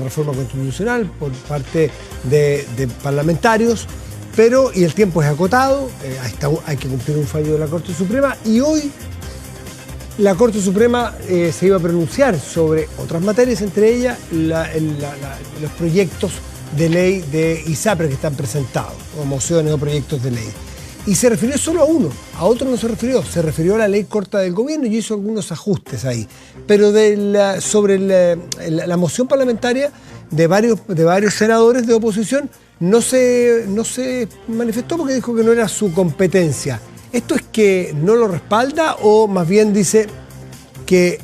reforma constitucional por parte de parlamentarios, y el tiempo es acotado, hay que cumplir un fallo de la Corte Suprema, y hoy la Corte Suprema se iba a pronunciar sobre otras materias, entre ellas los proyectos de ley de ISAPRE que están presentados, o mociones o proyectos de ley. Y se refirió solo a uno, a otro no se refirió a la ley corta del gobierno y hizo algunos ajustes ahí. Pero sobre la moción parlamentaria de varios senadores de oposición no se manifestó porque dijo que no era su competencia. ¿Esto es que no lo respalda o más bien dice que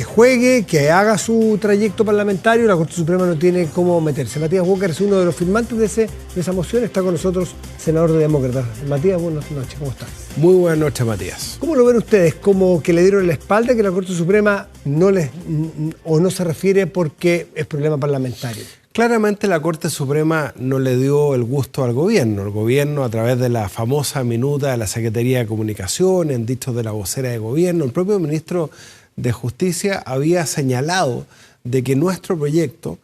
juegue, que haga su trayecto parlamentario? La Corte Suprema no tiene cómo meterse. Matías Walker es uno de los firmantes de esa moción, está con nosotros, senador de Demócratas. Matías, buenas noches, ¿cómo estás? Muy buenas noches, Matías. ¿Cómo lo ven ustedes? ¿Como que le dieron la espalda, que la Corte Suprema no se refiere porque es problema parlamentario? Claramente la Corte Suprema no le dio el gusto al gobierno. El gobierno, a través de la famosa minuta de la Secretaría de Comunicación, en dichos de la vocera de gobierno, el propio ministro de Justicia había señalado de que nuestro proyecto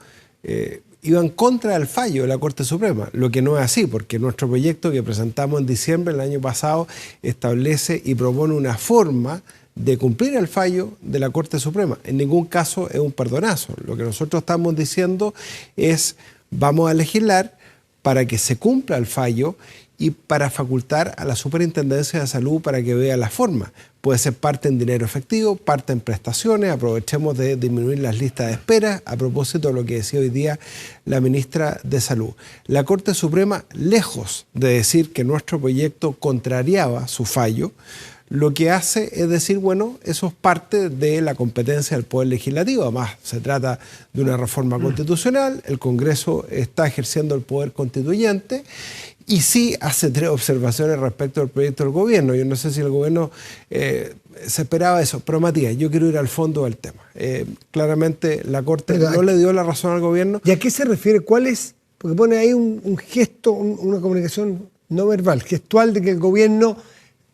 iba en contra del fallo de la Corte Suprema, lo que no es así, porque nuestro proyecto que presentamos en diciembre del año pasado establece y propone una forma de cumplir el fallo de la Corte Suprema. En ningún caso es un perdonazo. Lo que nosotros estamos diciendo es vamos a legislar para que se cumpla el fallo y para facultar a la Superintendencia de Salud para que vea la forma. Puede ser parte en dinero efectivo, parte en prestaciones, aprovechemos de disminuir las listas de espera, a propósito de lo que decía hoy día la ministra de Salud. La Corte Suprema, lejos de decir que nuestro proyecto contrariaba su fallo, lo que hace es decir, bueno, eso es parte de la competencia del Poder Legislativo. Además, se trata de una reforma constitucional, el Congreso está ejerciendo el poder constituyente y sí hace 3 observaciones respecto al proyecto del gobierno. Yo no sé si el gobierno se esperaba eso, pero Matías, yo quiero ir al fondo del tema. Claramente la Corte no le dio la razón al gobierno. ¿Y a qué se refiere? ¿Cuál es? Porque pone ahí un gesto, una comunicación no verbal, gestual, de que el gobierno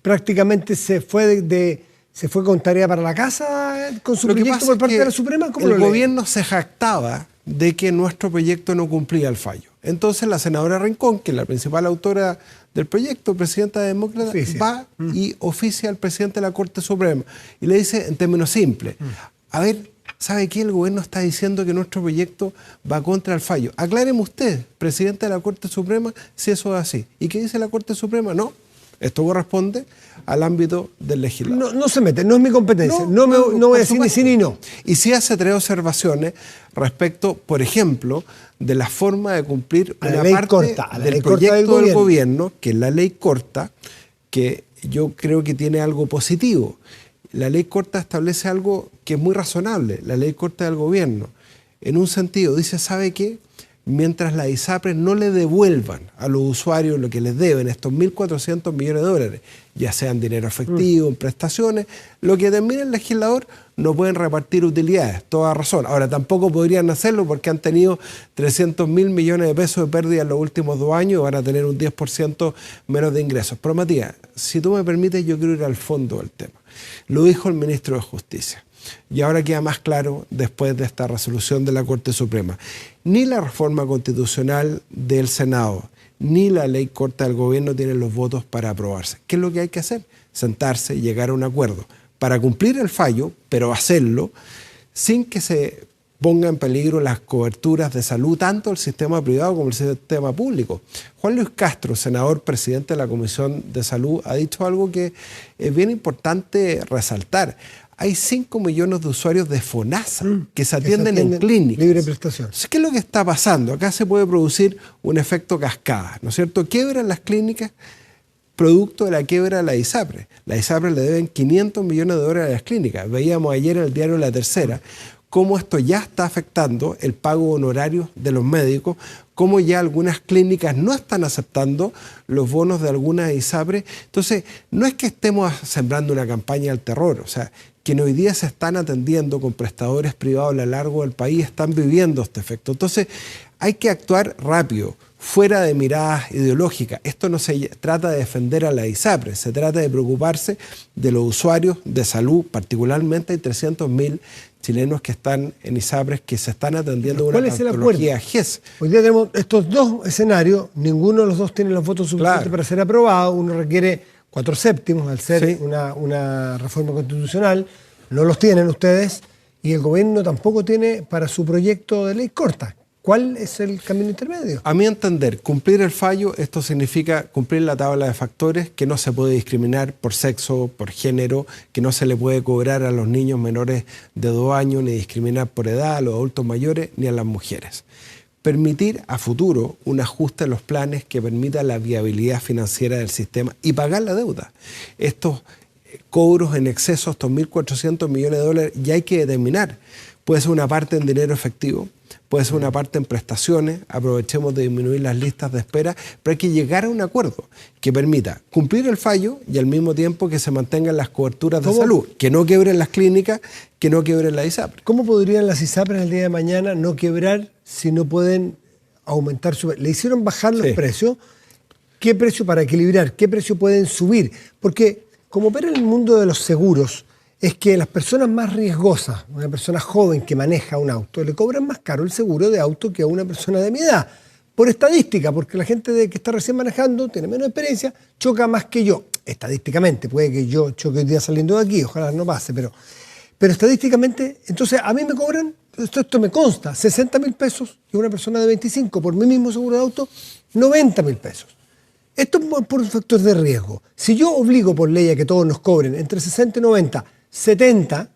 prácticamente se fue con tarea para la casa con su proyecto por parte de la Suprema. ¿Cómo el gobierno se jactaba de que nuestro proyecto no cumplía el fallo? Entonces la senadora Rincón, que es la principal autora del proyecto, presidenta de Demócratas, va y oficia al presidente de la Corte Suprema y le dice en términos simples, a ver, ¿sabe qué? El gobierno está diciendo que nuestro proyecto va contra el fallo. Acláreme usted, presidente de la Corte Suprema, si eso es así. ¿Y qué dice la Corte Suprema? No. Esto corresponde al ámbito del legislador. No se mete, no es mi competencia. No voy a decir ni sí ni no. Y sí hace 3 observaciones respecto, por ejemplo, de la forma de cumplir una parte del proyecto del gobierno, que es la ley corta, que yo creo que tiene algo positivo. La ley corta establece algo que es muy razonable, la ley corta del gobierno. En un sentido, dice, ¿sabe qué? Mientras las ISAPRES no le devuelvan a los usuarios lo que les deben, estos 1.400 millones de dólares, ya sean dinero efectivo, en prestaciones, lo que determina el legislador, no pueden repartir utilidades, toda razón. Ahora, tampoco podrían hacerlo porque han tenido 300.000 millones de pesos de pérdida en los últimos 2 años y van a tener un 10% menos de ingresos. Pero Matías, si tú me permites, yo quiero ir al fondo del tema. Lo dijo el ministro de Justicia. Y ahora queda más claro después de esta resolución de la Corte Suprema. Ni la reforma constitucional del Senado, ni la ley corta del gobierno tienen los votos para aprobarse. ¿Qué es lo que hay que hacer? Sentarse y llegar a un acuerdo para cumplir el fallo, pero hacerlo sin que se ponga en peligro las coberturas de salud, tanto el sistema privado como el sistema público. Juan Luis Castro, senador presidente de la Comisión de Salud, ha dicho algo que es bien importante resaltar. Hay 5 millones de usuarios de FONASA que se atienden en clínicas. Libre prestación. ¿Qué es lo que está pasando? Acá se puede producir un efecto cascada, ¿no es cierto? Quiebran las clínicas producto de la quiebra de la ISAPRE. La ISAPRE le deben 500 millones de dólares a las clínicas. Veíamos ayer en el diario La Tercera cómo esto ya está afectando el pago honorario de los médicos, cómo ya algunas clínicas no están aceptando los bonos de algunas ISAPRE. Entonces, no es que estemos sembrando una campaña del terror, o sea, quienes hoy día se están atendiendo con prestadores privados a lo largo del país están viviendo este efecto. Entonces, hay que actuar rápido, fuera de miradas ideológicas. Esto no se trata de defender a la ISAPRE, se trata de preocuparse de los usuarios de salud, particularmente hay 300.000 chilenos que están en ISAPRES que se están atendiendo una patología GES. Hoy día tenemos estos dos escenarios, ninguno de los dos tiene los votos suficientes para ser aprobado, uno requiere 4/7 al ser una reforma constitucional, no los tienen ustedes y el gobierno tampoco tiene para su proyecto de ley corta. ¿Cuál es el camino intermedio? A mi entender, cumplir el fallo, esto significa cumplir la tabla de factores, que no se puede discriminar por sexo, por género, que no se le puede cobrar a los niños menores de 2 años, ni discriminar por edad a los adultos mayores, ni a las mujeres. Permitir a futuro un ajuste en los planes que permita la viabilidad financiera del sistema y pagar la deuda. Estos cobros en exceso, estos 1.400 millones de dólares, ya hay que determinar. Puede ser una parte en dinero efectivo, puede ser una parte en prestaciones, aprovechemos de disminuir las listas de espera, pero hay que llegar a un acuerdo que permita cumplir el fallo y al mismo tiempo que se mantengan las coberturas de salud, que no quiebren las clínicas, que no quiebren la ISAPRE. ¿Cómo podrían las ISAPRES el día de mañana no quebrar si no pueden aumentar su... Le hicieron bajar los precios, ¿qué precio para equilibrar? ¿Qué precio pueden subir? Porque como opera en el mundo de los seguros, es que las personas más riesgosas, una persona joven que maneja un auto, le cobran más caro el seguro de auto que a una persona de mi edad. Por estadística, porque la gente que está recién manejando, tiene menos experiencia, choca más que yo. Estadísticamente, puede que yo choque hoy día saliendo de aquí, ojalá no pase, pero estadísticamente, entonces a mí me cobran, esto me consta, 60.000 pesos y una persona de 25 por mi mismo seguro de auto, 90.000 pesos. Esto es por factores de riesgo. Si yo obligo por ley a que todos nos cobren entre 60 y 90, 70,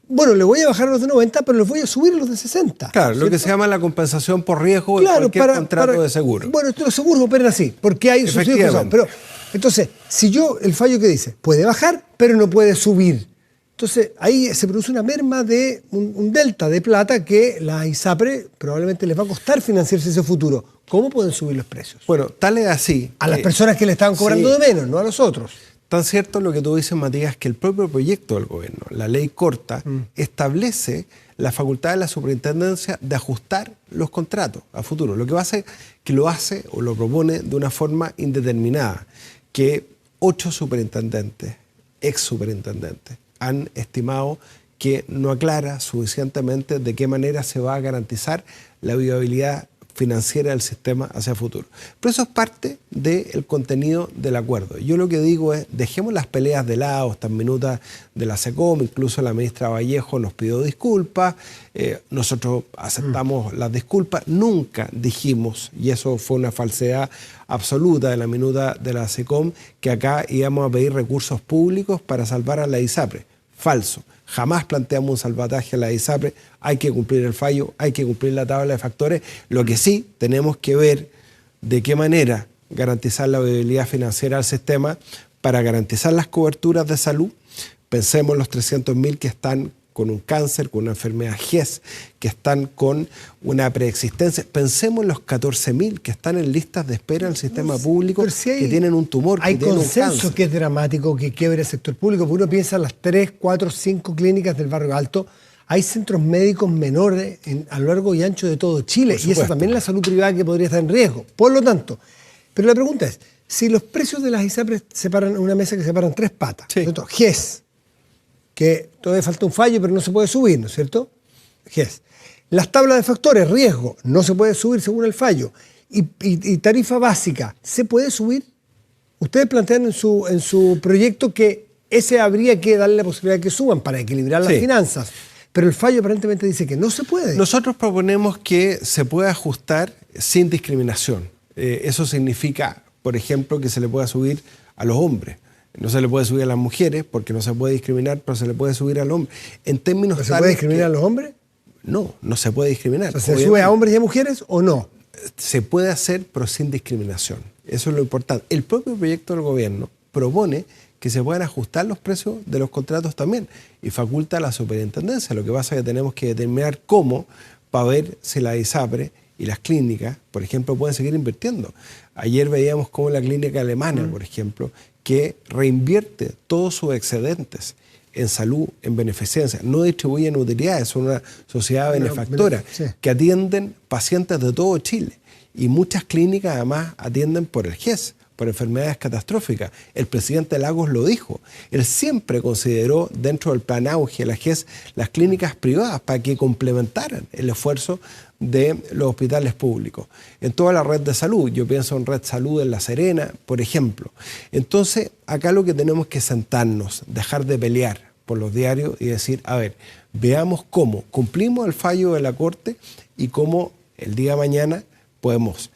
bueno, le voy a bajar a los de 90, pero les voy a subir a los de 60. Claro, ¿cierto? Lo que se llama la compensación por riesgo en cualquier contrato de seguro. Bueno, los seguros operan así, porque hay subsidios. Pero, entonces, si yo, el fallo que dice, puede bajar, pero no puede subir. Entonces, ahí se produce una merma de un delta de plata que la ISAPRE probablemente les va a costar financiarse ese futuro. ¿Cómo pueden subir los precios? Bueno, tal es así. A las personas que le estaban cobrando de menos, no a los otros. Tan cierto lo que tú dices, Matías, que el propio proyecto del gobierno, la ley corta, establece la facultad de la superintendencia de ajustar los contratos a futuro. Lo que pasa es que lo hace o lo propone de una forma indeterminada, que 8 superintendentes, ex superintendentes, han estimado que no aclara suficientemente de qué manera se va a garantizar la viabilidad financiera del sistema hacia el futuro. Pero eso es parte del contenido del acuerdo. Yo lo que digo es, dejemos las peleas de lado, estas minutas de la SECOM, incluso la ministra Vallejo nos pidió disculpas, nosotros aceptamos las disculpas, nunca dijimos, y eso fue una falsedad absoluta de la minuta de la SECOM, que acá íbamos a pedir recursos públicos para salvar a la ISAPRE. Falso. Jamás planteamos un salvataje a la ISAPRE, hay que cumplir el fallo, hay que cumplir la tabla de factores. Lo que sí tenemos que ver de qué manera garantizar la viabilidad financiera del sistema para garantizar las coberturas de salud. Pensemos en los 300.000 que están con un cáncer, con una enfermedad GES, que están con una preexistencia. Pensemos en los 14.000 que están en listas de espera en el sistema público, que tienen un tumor, que tienen un cáncer. Hay consenso que es dramático que quiebre el sector público, porque uno piensa en las 3, 4, 5 clínicas del Barrio Alto. Hay centros médicos menores a lo largo y ancho de todo Chile, y eso también es la salud privada que podría estar en riesgo. Por lo tanto, pero la pregunta es, si los precios de las ISAPRES separan una mesa que separan 3 patas, GES, que todavía falta un fallo, pero no se puede subir, ¿no es cierto? GES. Las tablas de factores, riesgo, no se puede subir según el fallo. Y tarifa básica, ¿se puede subir? Ustedes plantean en su proyecto que ese habría que darle la posibilidad de que suban para equilibrar las finanzas. Pero el fallo aparentemente dice que no se puede. Nosotros proponemos que se pueda ajustar sin discriminación. Eso significa, por ejemplo, que se le pueda subir a los hombres. No se le puede subir a las mujeres porque no se puede discriminar, pero se le puede subir al hombre. En términos ¿Se puede discriminar a los hombres? No, no se puede discriminar. O sea, ¿se sube a hombres y a mujeres o no? Se puede hacer, pero sin discriminación. Eso es lo importante. El propio proyecto del gobierno propone que se puedan ajustar los precios de los contratos también y faculta a la superintendencia. Lo que pasa es que tenemos que determinar cómo para ver si la ISAPRE y las clínicas, por ejemplo, pueden seguir invirtiendo. Ayer veíamos cómo la clínica alemana, por ejemplo, que reinvierte todos sus excedentes en salud, en beneficencia, no distribuyen utilidades, son una sociedad benefactora que atienden pacientes de todo Chile y muchas clínicas además atienden por el GES, por enfermedades catastróficas. El presidente Lagos lo dijo. Él siempre consideró dentro del plan Auge, la GES, las clínicas privadas para que complementaran el esfuerzo de los hospitales públicos. En toda la red de salud, yo pienso en Red Salud en La Serena, por ejemplo. Entonces, acá lo que tenemos que sentarnos, dejar de pelear por los diarios y decir, a ver, veamos cómo cumplimos el fallo de la Corte y cómo el día de mañana podemos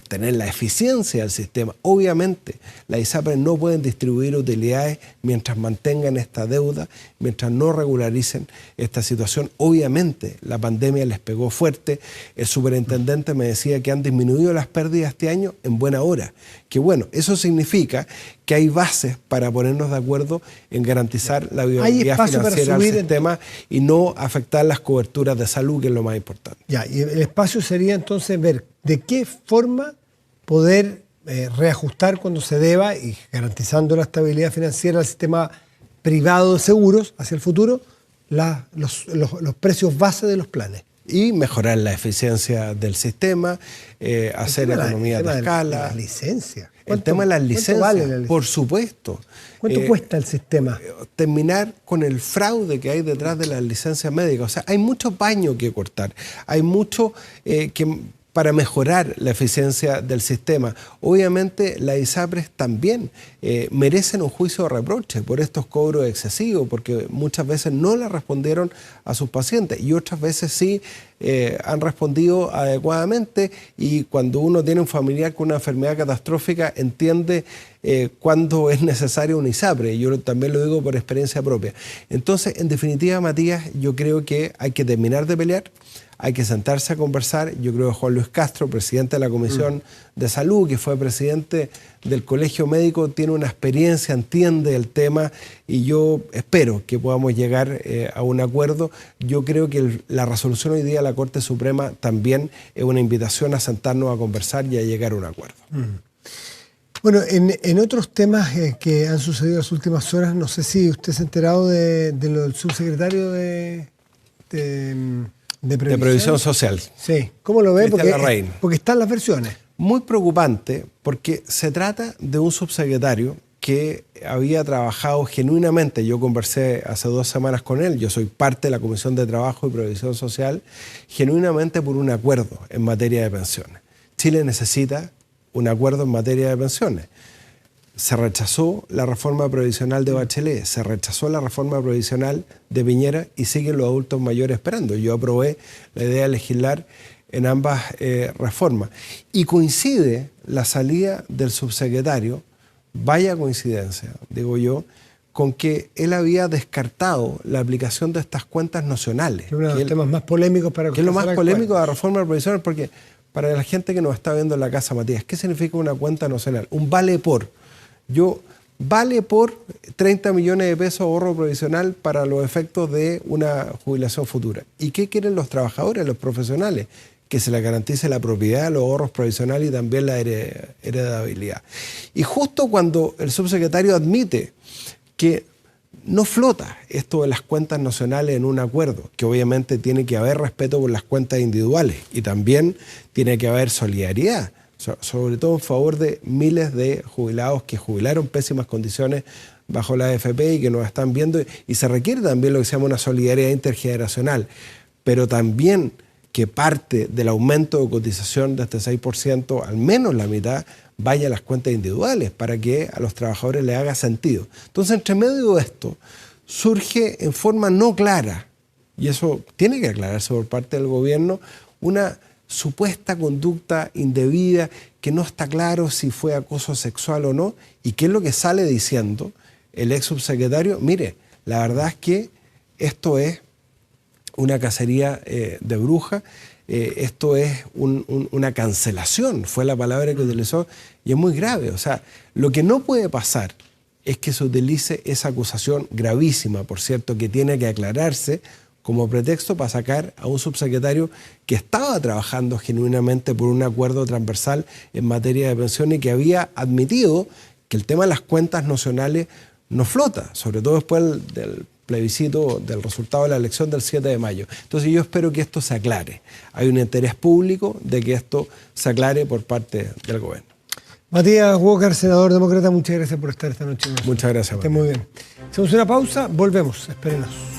tener la eficiencia del sistema. Obviamente, las ISAPRES no pueden distribuir utilidades mientras mantengan esta deuda, mientras no regularicen esta situación. Obviamente, la pandemia les pegó fuerte. El superintendente me decía que han disminuido las pérdidas este año en buena hora. Que bueno, eso significa que hay bases para ponernos de acuerdo en garantizar la viabilidad financiera del sistema y no afectar las coberturas de salud, que es lo más importante. Ya, y el espacio sería entonces ver de qué forma poder reajustar cuando se deba y garantizando la estabilidad financiera del sistema privado de seguros hacia el futuro, los precios base de los planes. Y mejorar la eficiencia del sistema, hacer economía de escala. Las licencias. El tema de las licencias, vale la licencia? Por supuesto. ¿Cuánto cuesta el sistema? Terminar con el fraude que hay detrás de las licencias médicas. O sea, hay mucho paño que cortar, hay mucho para mejorar la eficiencia del sistema. Obviamente, las ISAPRES también merecen un juicio de reproche por estos cobros excesivos, porque muchas veces no le respondieron a sus pacientes y otras veces sí han respondido adecuadamente, y cuando uno tiene un familiar con una enfermedad catastrófica entiende cuándo es necesario un ISAPRE. Yo también lo digo por experiencia propia. Entonces, en definitiva, Matías, yo creo que hay que terminar de pelear. Hay que sentarse a conversar. Yo creo que Juan Luis Castro, presidente de la Comisión de Salud, que fue presidente del Colegio Médico, tiene una experiencia, entiende el tema, y yo espero que podamos llegar a un acuerdo. Yo creo que la resolución hoy día de la Corte Suprema también es una invitación a sentarnos a conversar y a llegar a un acuerdo. Bueno, en otros temas que han sucedido en las últimas horas, no sé si usted se ha enterado de lo del subsecretario de Previsión Social. Sí. ¿Cómo lo ve? Porque están las versiones. Muy preocupante, porque se trata de un subsecretario que había trabajado genuinamente. Yo conversé hace 2 semanas con él, yo soy parte de la Comisión de Trabajo y Previsión Social, genuinamente por un acuerdo en materia de pensiones. Chile necesita un acuerdo en materia de pensiones. Se rechazó la reforma previsional de Bachelet, se rechazó la reforma previsional de Piñera y siguen los adultos mayores esperando. Yo aprobé la idea de legislar en ambas reformas. Y coincide la salida del subsecretario, vaya coincidencia, digo yo, con que él había descartado la aplicación de estas cuentas nacionales. Es uno de los temas más polémicos para que es lo más polémico de la reforma previsional, porque para la gente que nos está viendo en la casa, Matías, ¿qué significa una cuenta nacional? Un vale por. Vale por 30 millones de pesos ahorro provisional para los efectos de una jubilación futura. ¿Y qué quieren los trabajadores, los profesionales? Que se les garantice la propiedad, los ahorros provisionales y también la heredabilidad. Y justo cuando el subsecretario admite que no flota esto de las cuentas nacionales en un acuerdo, que obviamente tiene que haber respeto por las cuentas individuales y también tiene que haber solidaridad, sobre todo en favor de miles de jubilados que jubilaron en pésimas condiciones bajo la AFP y que nos están viendo, y se requiere también lo que se llama una solidaridad intergeneracional, pero también que parte del aumento de cotización de este 6%, al menos la mitad, vaya a las cuentas individuales para que a los trabajadores les haga sentido. Entonces, entre medio de esto, surge en forma no clara, y eso tiene que aclararse por parte del gobierno, una supuesta conducta indebida que no está claro si fue acoso sexual o no, y qué es lo que sale diciendo el ex subsecretario. Mire, la verdad es que esto es una cacería de brujas, esto es una cancelación, fue la palabra que utilizó, y es muy grave. O sea, lo que no puede pasar es que se utilice esa acusación gravísima, por cierto, que tiene que aclararse, como pretexto para sacar a un subsecretario que estaba trabajando genuinamente por un acuerdo transversal en materia de pensión y que había admitido que el tema de las cuentas nacionales no flota, sobre todo después del plebiscito, del resultado de la elección del 7 de mayo. Entonces yo espero que esto se aclare. Hay un interés público de que esto se aclare por parte del gobierno. Matías Walker, senador demócrata, muchas gracias por estar esta noche. Muchas gracias. Esté muy bien. Hacemos una pausa, volvemos, espérenos.